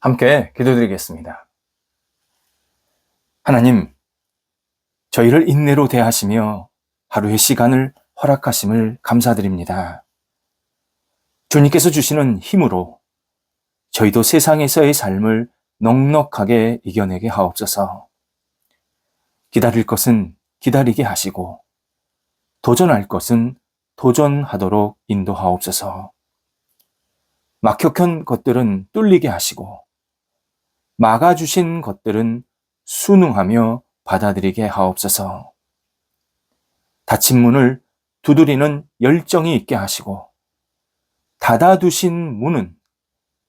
함께 기도드리겠습니다. 하나님, 저희를 인내로 대하시며 하루의 시간을 허락하심을 감사드립니다. 주님께서 주시는 힘으로 저희도 세상에서의 삶을 넉넉하게 이겨내게 하옵소서. 기다릴 것은 기다리게 하시고 도전할 것은 도전하도록 인도하옵소서. 막혀선 것들은 뚫리게 하시고 막아주신 것들은 순응하며 받아들이게 하옵소서. 닫힌 문을 두드리는 열정이 있게 하시고 닫아두신 문은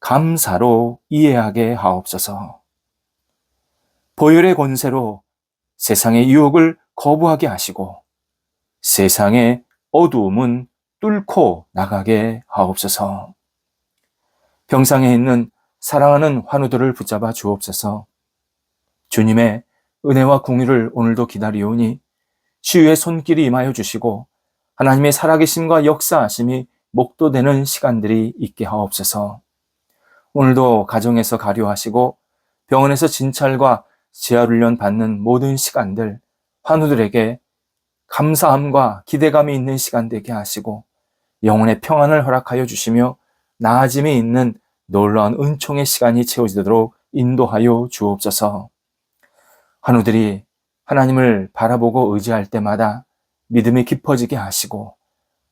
감사로 이해하게 하옵소서. 보혈의 권세로 세상의 유혹을 거부하게 하시고 세상의 어두움은 뚫고 나가게 하옵소서. 병상에 있는 사랑하는 환우들을 붙잡아 주옵소서. 주님의 은혜와 긍휼을 오늘도 기다리오니 치유의 손길이 임하여 주시고 하나님의 살아계심과 역사하심이 목도되는 시간들이 있게 하옵소서. 오늘도 가정에서 가료하시고 병원에서 진찰과 재활훈련 받는 모든 시간들 환우들에게 감사함과 기대감이 있는 시간 되게 하시고 영혼의 평안을 허락하여 주시며 나아짐이 있는 놀라운 은총의 시간이 채워지도록 인도하여 주옵소서. 환우들이 하나님을 바라보고 의지할 때마다 믿음이 깊어지게 하시고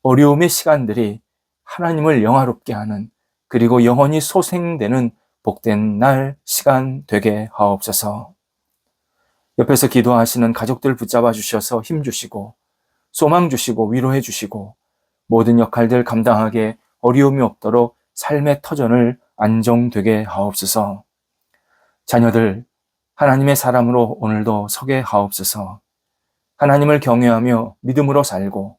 어려움의 시간들이 하나님을 영화롭게 하는 그리고 영원히 소생되는 복된 날 시간 되게 하옵소서. 옆에서 기도하시는 가족들 붙잡아 주셔서 힘 주시고 소망 주시고 위로해 주시고 모든 역할들 감당하게 어려움이 없도록 삶의 터전을 안정되게 하옵소서. 자녀들 하나님의 사람으로 오늘도 서게 하옵소서. 하나님을 경외하며 믿음으로 살고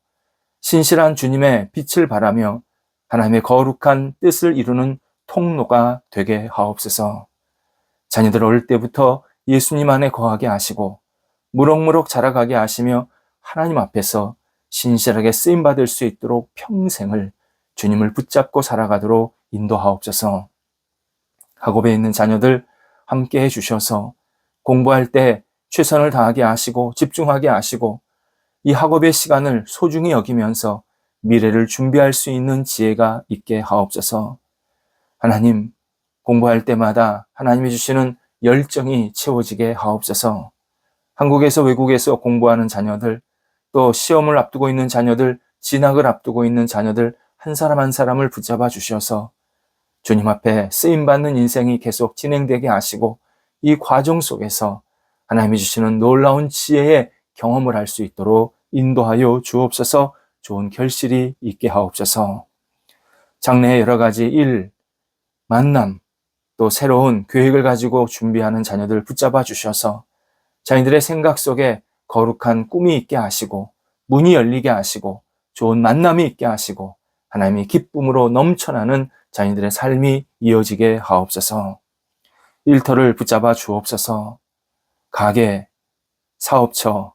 신실한 주님의 빛을 바라며 하나님의 거룩한 뜻을 이루는 통로가 되게 하옵소서. 자녀들 어릴 때부터 예수님 안에 거하게 하시고 무럭무럭 자라가게 하시며 하나님 앞에서 신실하게 쓰임받을 수 있도록 평생을 주님을 붙잡고 살아가도록 인도하옵소서. 학업에 있는 자녀들 함께 해주셔서 공부할 때 최선을 다하게 하시고 집중하게 하시고 이 학업의 시간을 소중히 여기면서 미래를 준비할 수 있는 지혜가 있게 하옵소서. 하나님, 공부할 때마다 하나님이 주시는 열정이 채워지게 하옵소서. 한국에서 외국에서 공부하는 자녀들, 또 시험을 앞두고 있는 자녀들, 진학을 앞두고 있는 자녀들 한 사람 한 사람을 붙잡아 주셔서 주님 앞에 쓰임받는 인생이 계속 진행되게 하시고 이 과정 속에서 하나님이 주시는 놀라운 지혜의 경험을 할 수 있도록 인도하여 주옵소서. 좋은 결실이 있게 하옵소서. 장래의 여러 가지 일, 만남, 또 새로운 계획을 가지고 준비하는 자녀들 붙잡아 주셔서 자녀들의 생각 속에 거룩한 꿈이 있게 하시고 문이 열리게 하시고 좋은 만남이 있게 하시고 하나님이 기쁨으로 넘쳐나는 자녀들의 삶이 이어지게 하옵소서. 일터를 붙잡아 주옵소서. 가게, 사업처,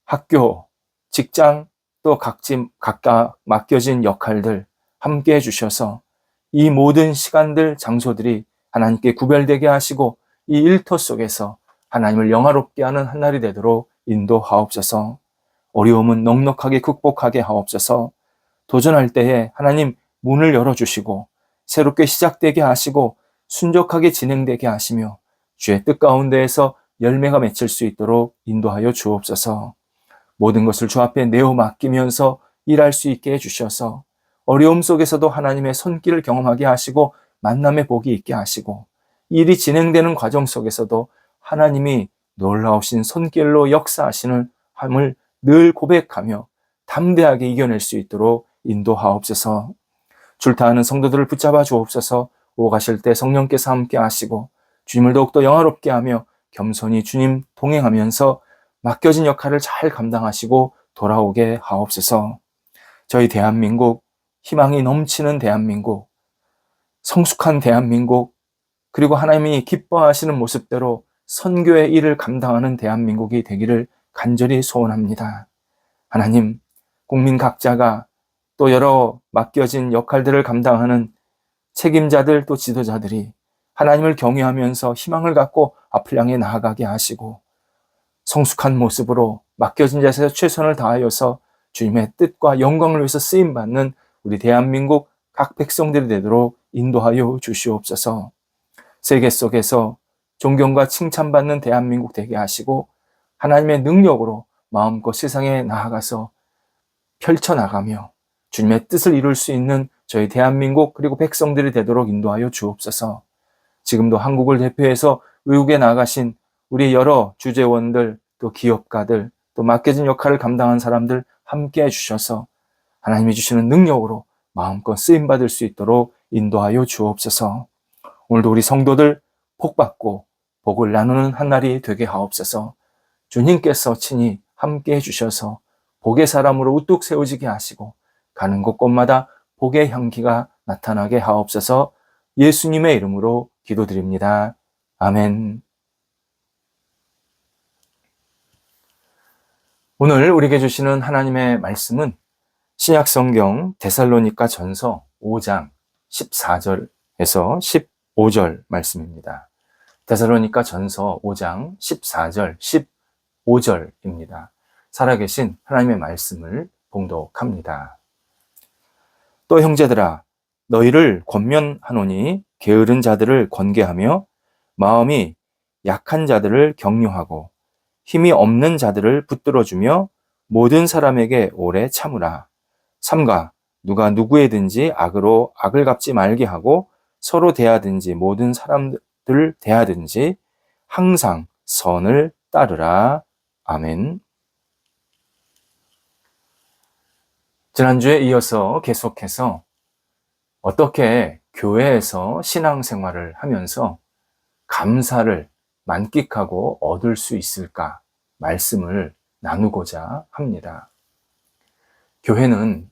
학교, 직장, 또 각각 맡겨진 역할들 함께 해주셔서 이 모든 시간들, 장소들이 하나님께 구별되게 하시고 이 일터 속에서 하나님을 영화롭게 하는 한 날이 되도록 인도하옵소서. 어려움은 넉넉하게 극복하게 하옵소서. 도전할 때에 하나님 문을 열어주시고 새롭게 시작되게 하시고 순적하게 진행되게 하시며 주의 뜻 가운데에서 열매가 맺힐 수 있도록 인도하여 주옵소서. 모든 것을 주 앞에 내어 맡기면서 일할 수 있게 해주셔서 어려움 속에서도 하나님의 손길을 경험하게 하시고 만남의 복이 있게 하시고 일이 진행되는 과정 속에서도 하나님이 놀라우신 손길로 역사하시는 함을 늘 고백하며 담대하게 이겨낼 수 있도록 인도하옵소서. 줄타하는 성도들을 붙잡아 주옵소서. 오가실 때 성령께서 함께 하시고 주님을 더욱더 영화롭게 하며 겸손히 주님 동행하면서 맡겨진 역할을 잘 감당하시고 돌아오게 하옵소서. 저희 대한민국, 희망이 넘치는 대한민국, 성숙한 대한민국, 그리고 하나님이 기뻐하시는 모습대로 선교의 일을 감당하는 대한민국이 되기를 간절히 소원합니다. 하나님, 국민 각자가 또 여러 맡겨진 역할들을 감당하는 책임자들 또 지도자들이 하나님을 경외하면서 희망을 갖고 앞을 향해 나아가게 하시고 성숙한 모습으로 맡겨진 자세에서 최선을 다하여서 주님의 뜻과 영광을 위해서 쓰임받는 우리 대한민국 각 백성들이 되도록 인도하여 주시옵소서. 세계 속에서 존경과 칭찬받는 대한민국 되게 하시고 하나님의 능력으로 마음껏 세상에 나아가서 펼쳐나가며 주님의 뜻을 이룰 수 있는 저희 대한민국 그리고 백성들이 되도록 인도하여 주옵소서. 지금도 한국을 대표해서 외국에 나가신 우리 여러 주재원들, 또 기업가들, 또 맡겨진 역할을 감당한 사람들 함께 해주셔서 하나님이 주시는 능력으로 마음껏 쓰임받을 수 있도록 인도하여 주옵소서. 오늘도 우리 성도들 복받고 복을 나누는 한 날이 되게 하옵소서. 주님께서 친히 함께 해주셔서 복의 사람으로 우뚝 세워지게 하시고 가는 곳곳마다 복의 향기가 나타나게 하옵소서. 예수님의 이름으로 기도드립니다. 아멘. 오늘 우리에게 주시는 하나님의 말씀은 신약성경 데살로니가 전서 5장 14절에서 15절 말씀입니다. 데살로니가 전서 5장 14절, 15절입니다. 살아계신 하나님의 말씀을 봉독합니다. 또 형제들아, 너희를 권면하노니 게으른 자들을 권계하며 마음이 약한 자들을 격려하고 힘이 없는 자들을 붙들어주며 모든 사람에게 오래 참으라. 삼가 누가 누구에든지 악으로 악을 갚지 말게 하고 서로 대하든지 모든 사람들 대하든지 항상 선을 따르라. 아멘. 지난주에 이어서 계속해서 어떻게 교회에서 신앙생활을 하면서 감사를 만끽하고 얻을 수 있을까 말씀을 나누고자 합니다. 교회는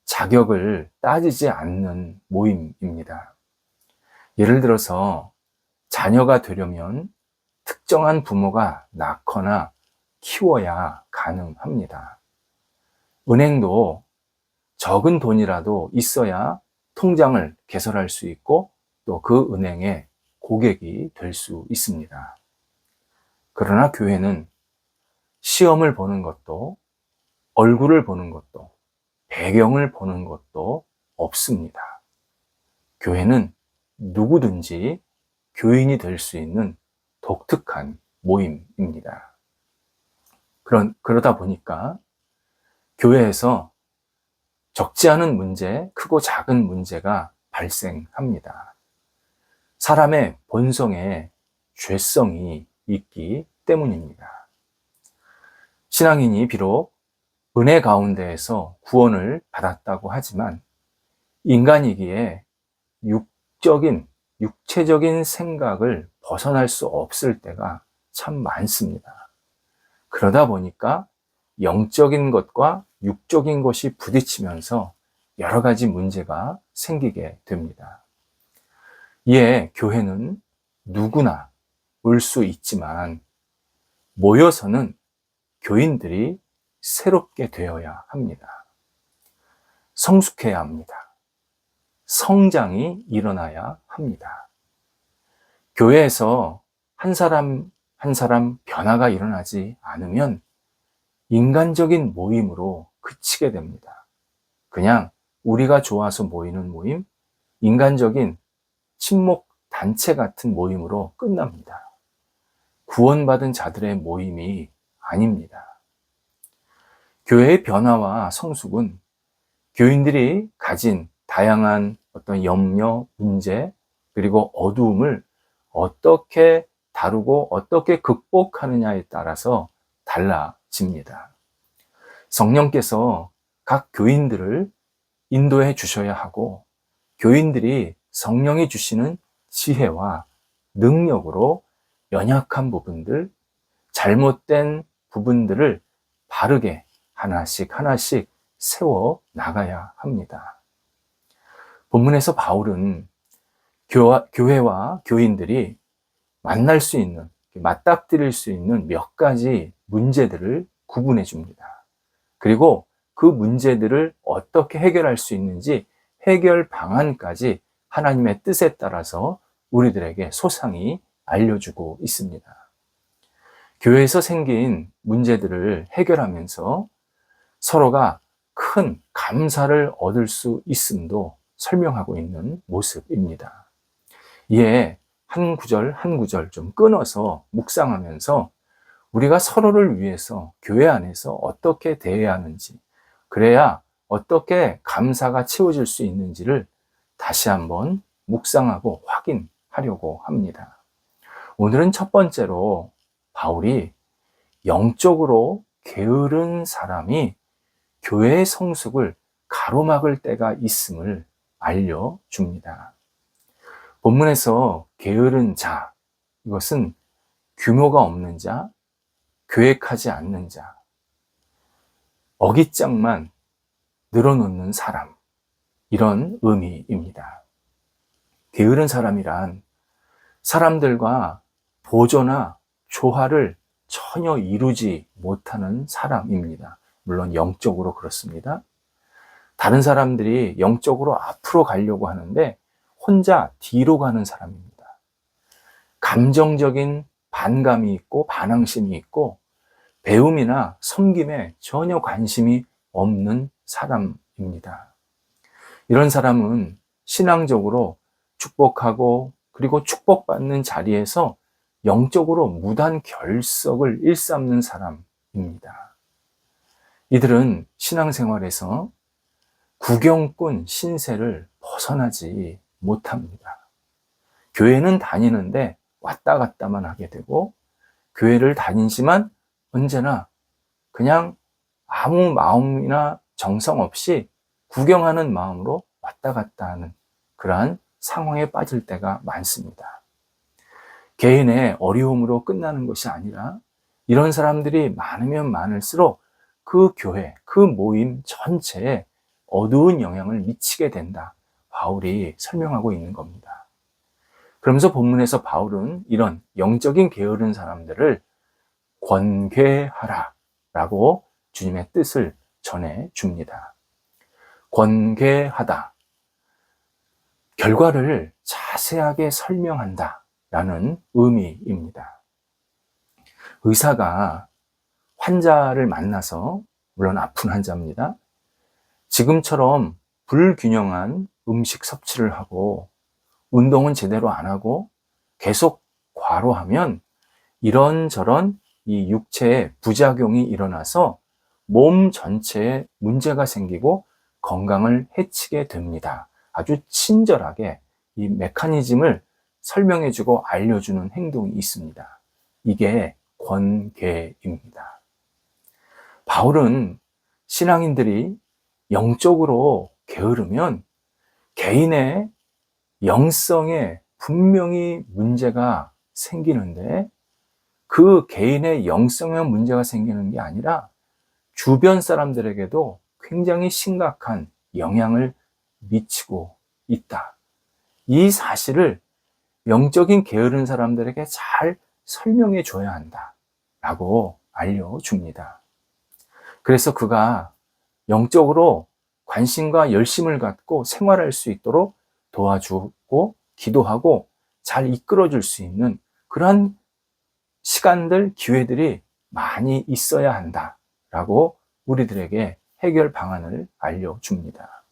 자격을 따지지 않는 모임입니다. 예를 들어서 자녀가 되려면 특정한 부모가 낳거나 키워야 가능합니다. 은행도 적은 돈이라도 있어야 통장을 개설할 수 있고 또 그 은행의 고객이 될 수 있습니다. 그러나 교회는 시험을 보는 것도 얼굴을 보는 것도 배경을 보는 것도 없습니다. 교회는 누구든지 교인이 될 수 있는 독특한 모임입니다. 그러다 보니까 교회에서 적지 않은 문제, 크고 작은 문제가 발생합니다. 사람의 본성에 죄성이 있기 때문입니다. 신앙인이 비록 은혜 가운데에서 구원을 받았다고 하지만 인간이기에 육체적인 생각을 벗어날 수 없을 때가 참 많습니다. 그러다 보니까 영적인 것과 육적인 것이 부딪히면서 여러 가지 문제가 생기게 됩니다. 이에 교회는 누구나 올 수 있지만 모여서는 교인들이 새롭게 되어야 합니다. 성숙해야 합니다. 성장이 일어나야 합니다. 교회에서 한 사람 한 사람 변화가 일어나지 않으면 인간적인 모임으로 그치게 됩니다. 그냥 우리가 좋아서 모이는 모임, 인간적인 친목 단체 같은 모임으로 끝납니다. 구원받은 자들의 모임이 아닙니다. 교회의 변화와 성숙은 교인들이 가진 다양한 어떤 염려, 문제, 그리고 어두움을 어떻게 다루고 어떻게 극복하느냐에 따라서 달라집니다. 성령께서 각 교인들을 인도해 주셔야 하고 교인들이 성령이 주시는 지혜와 능력으로 연약한 부분들, 잘못된 부분들을 바르게 하나씩 세워 나가야 합니다. 본문에서 바울은 교회와 교인들이 만날 수 있는, 맞닥뜨릴 수 있는 몇 가지 문제들을 구분해 줍니다. 그리고 그 문제들을 어떻게 해결할 수 있는지 해결 방안까지 하나님의 뜻에 따라서 우리들에게 소상히 알려주고 있습니다. 교회에서 생긴 문제들을 해결하면서 서로가 큰 감사를 얻을 수 있음도 설명하고 있는 모습입니다. 이에 한 구절 한 구절 좀 끊어서 묵상하면서 우리가 서로를 위해서 교회 안에서 어떻게 대해야 하는지, 그래야 어떻게 감사가 채워질 수 있는지를 다시 한번 묵상하고 확인하려고 합니다. 오늘은 첫 번째로 바울이 영적으로 게으른 사람이 교회의 성숙을 가로막을 때가 있음을 알려줍니다. 본문에서 게으른 자, 이것은 규모가 없는 자, 계획하지 않는 자, 어깃장만 늘어놓는 사람, 이런 의미입니다. 게으른 사람이란 사람들과 보조나 조화를 전혀 이루지 못하는 사람입니다. 물론 영적으로 그렇습니다. 다른 사람들이 영적으로 앞으로 가려고 하는데 혼자 뒤로 가는 사람입니다. 감정적인 반감이 있고 반항심이 있고 배움이나 섬김에 전혀 관심이 없는 사람입니다. 이런 사람은 신앙적으로 축복하고 그리고 축복받는 자리에서 영적으로 무단 결석을 일삼는 사람입니다. 이들은 신앙생활에서 구경꾼 신세를 벗어나지 못합니다. 교회는 다니는데 왔다 갔다만 하게 되고, 교회를 다니지만 언제나 그냥 아무 마음이나 정성 없이 구경하는 마음으로 왔다 갔다 하는 그러한 상황에 빠질 때가 많습니다. 개인의 어려움으로 끝나는 것이 아니라 이런 사람들이 많으면 많을수록 그 교회, 그 모임 전체에 어두운 영향을 미치게 된다. 바울이 설명하고 있는 겁니다. 그러면서 본문에서 바울은 이런 영적인 게으른 사람들을 권괴하라 라고 주님의 뜻을 전해줍니다. 권괴하다, 결과를 자세하게 설명한다 라는 의미입니다. 의사가 환자를 만나서, 물론 아픈 환자입니다, 지금처럼 불균형한 음식 섭취를 하고 운동은 제대로 안 하고 계속 과로하면 이런저런 이 육체에 부작용이 일어나서 몸 전체에 문제가 생기고 건강을 해치게 됩니다. 아주 친절하게 이 메커니즘을 설명해주고 알려주는 행동이 있습니다. 이게 권계입니다. 바울은 신앙인들이 영적으로 게으르면 개인의 영성에 분명히 문제가 생기는데, 그 개인의 영성에 문제가 생기는 게 아니라 주변 사람들에게도 굉장히 심각한 영향을 미치고 있다. 이 사실을 영적인 게으른 사람들에게 잘 설명해 줘야 한다 라고 알려줍니다. 그래서 그가 영적으로 관심과 열심을 갖고 생활할 수 있도록 도와주고 기도하고 잘 이끌어줄 수 있는 그러한 시간들, 기회들이 많이 있어야 한다라고 우리들에게 해결 방안을 알려줍니다.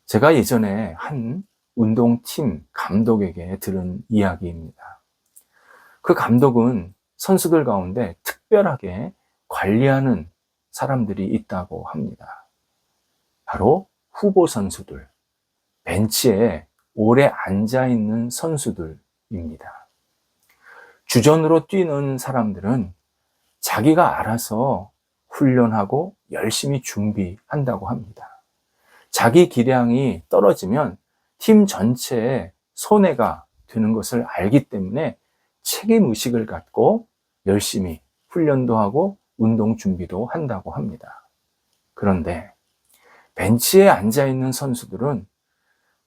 제가 예전에 한 운동팀 감독에게 들은 이야기입니다. 그 감독은 선수들 가운데 특별하게 관리하는 사람들이 있다고 합니다. 바로 후보 선수들, 벤치에 오래 앉아있는 선수들입니다. 주전으로 뛰는 사람들은 자기가 알아서 훈련하고 열심히 준비한다고 합니다. 자기 기량이 떨어지면 팀 전체에 손해가 되는 것을 알기 때문에 책임의식을 갖고 열심히 훈련도 하고 운동 준비도 한다고 합니다. 그런데 벤치에 앉아있는 선수들은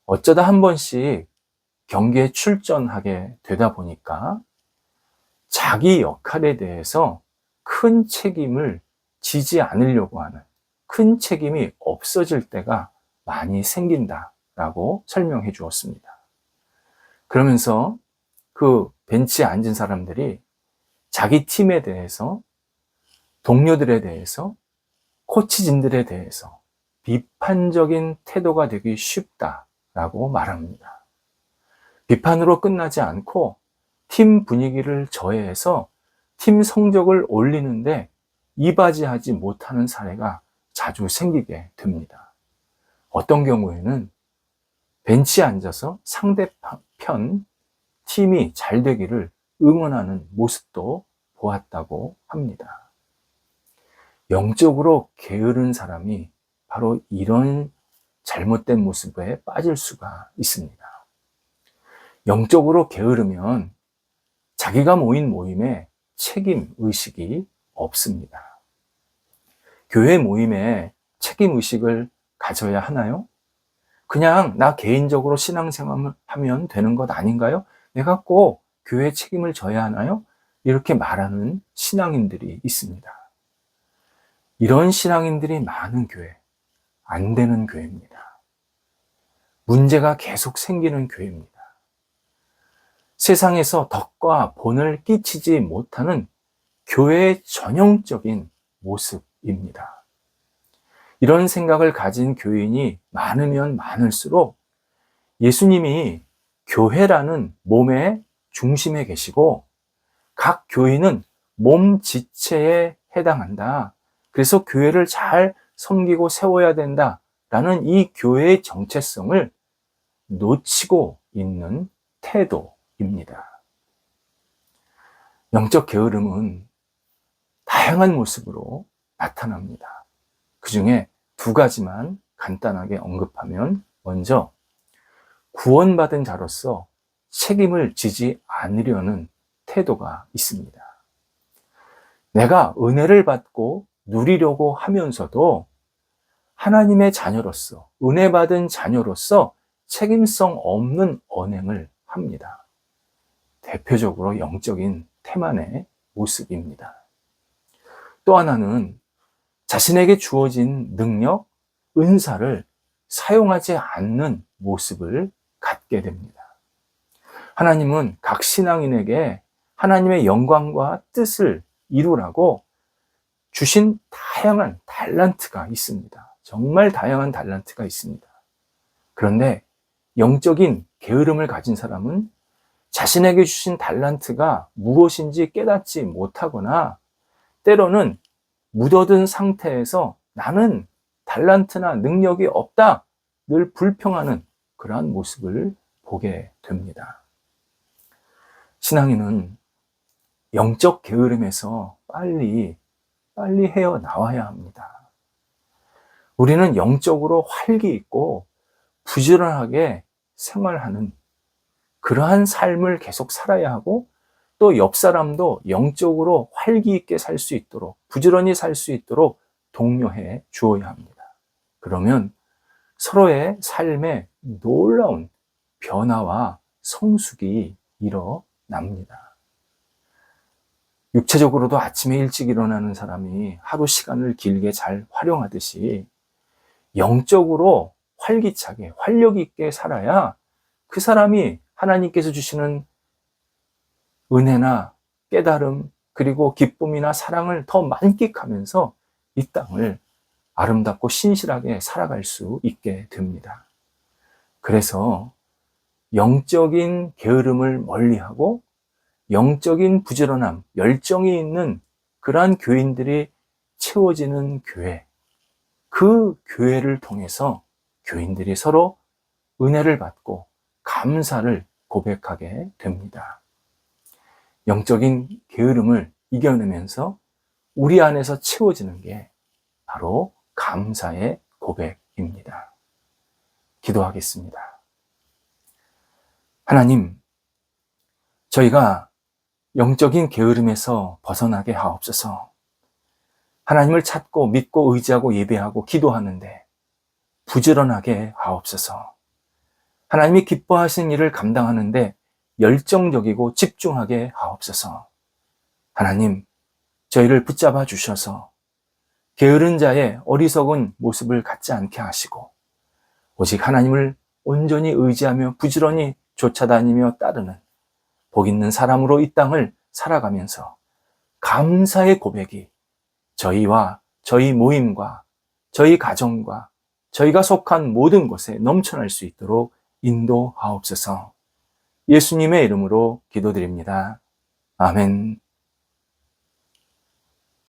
어쩌다 한 번씩 경기에 출전하게 되다 보니까 자기 역할에 대해서 큰 책임을 지지 않으려고 하는, 큰 책임이 없어질 때가 많이 생긴다라고 설명해 주었습니다. 그러면서 그 벤치에 앉은 사람들이 자기 팀에 대해서, 동료들에 대해서, 코치진들에 대해서 비판적인 태도가 되기 쉽다라고 말합니다. 비판으로 끝나지 않고 팀 분위기를 저해해서 팀 성적을 올리는데 이바지하지 못하는 사례가 자주 생기게 됩니다. 어떤 경우에는 벤치에 앉아서 상대편 팀이 잘 되기를 응원하는 모습도 보았다고 합니다. 영적으로 게으른 사람이 바로 이런 잘못된 모습에 빠질 수가 있습니다. 영적으로 게으르면 자기가 모인 모임에 책임 의식이 없습니다. 교회 모임에 책임 의식을 가져야 하나요? 그냥 나 개인적으로 신앙생활을 하면 되는 것 아닌가요? 내가 꼭 교회 책임을 져야 하나요? 이렇게 말하는 신앙인들이 있습니다. 이런 신앙인들이 많은 교회, 안 되는 교회입니다. 문제가 계속 생기는 교회입니다. 세상에서 덕과 본을 끼치지 못하는 교회의 전형적인 모습입니다. 이런 생각을 가진 교인이 많으면 많을수록 예수님이 교회라는 몸의 중심에 계시고 각 교인은 몸 지체에 해당한다. 그래서 교회를 잘 섬기고 세워야 된다라는 이 교회의 정체성을 놓치고 있는 태도입니다. 영적 게으름은 다양한 모습으로 나타납니다. 그 중에 두 가지만 간단하게 언급하면, 먼저 구원받은 자로서 책임을 지지 않으려는 태도가 있습니다. 내가 은혜를 받고 누리려고 하면서도 하나님의 자녀로서, 은혜 받은 자녀로서 책임성 없는 언행을 합니다. 대표적으로 영적인 태만의 모습입니다. 또 하나는 자신에게 주어진 능력, 은사를 사용하지 않는 모습을 갖게 됩니다. 하나님은 각 신앙인에게 하나님의 영광과 뜻을 이루라고 주신 다양한 달란트가 있습니다. 정말 다양한 달란트가 있습니다. 그런데 영적인 게으름을 가진 사람은 자신에게 주신 달란트가 무엇인지 깨닫지 못하거나 때로는 묻어든 상태에서 나는 달란트나 능력이 없다, 늘 불평하는 그러한 모습을 보게 됩니다. 신앙인은 영적 게으름에서 빨리 헤어나와야 합니다. 우리는 영적으로 활기 있고 부지런하게 생활하는 그러한 삶을 계속 살아야 하고, 또 옆 사람도 영적으로 활기 있게 살 수 있도록, 부지런히 살 수 있도록 독려해 주어야 합니다. 그러면 서로의 삶에 놀라운 변화와 성숙이 일어납니다. 육체적으로도 아침에 일찍 일어나는 사람이 하루 시간을 길게 잘 활용하듯이 영적으로 활기차게, 활력 있게 살아야 그 사람이 하나님께서 주시는 은혜나 깨달음, 그리고 기쁨이나 사랑을 더 만끽하면서 이 땅을 아름답고 신실하게 살아갈 수 있게 됩니다. 그래서 영적인 게으름을 멀리하고 영적인 부지런함, 열정이 있는 그러한 교인들이 채워지는 교회, 그 교회를 통해서 교인들이 서로 은혜를 받고 감사를 고백하게 됩니다. 영적인 게으름을 이겨내면서 우리 안에서 채워지는 게 바로 감사의 고백입니다. 기도하겠습니다. 하나님, 저희가 영적인 게으름에서 벗어나게 하옵소서. 하나님을 찾고 믿고 의지하고 예배하고 기도하는데 부지런하게 하옵소서. 하나님이 기뻐하신 일을 감당하는데 열정적이고 집중하게 하옵소서. 하나님, 저희를 붙잡아 주셔서 게으른 자의 어리석은 모습을 갖지 않게 하시고 오직 하나님을 온전히 의지하며 부지런히 쫓아다니며 따르는 복 있는 사람으로 이 땅을 살아가면서 감사의 고백이 저희와 저희 모임과 저희 가정과 저희가 속한 모든 곳에 넘쳐날 수 있도록 인도하옵소서. 예수님의 이름으로 기도드립니다. 아멘.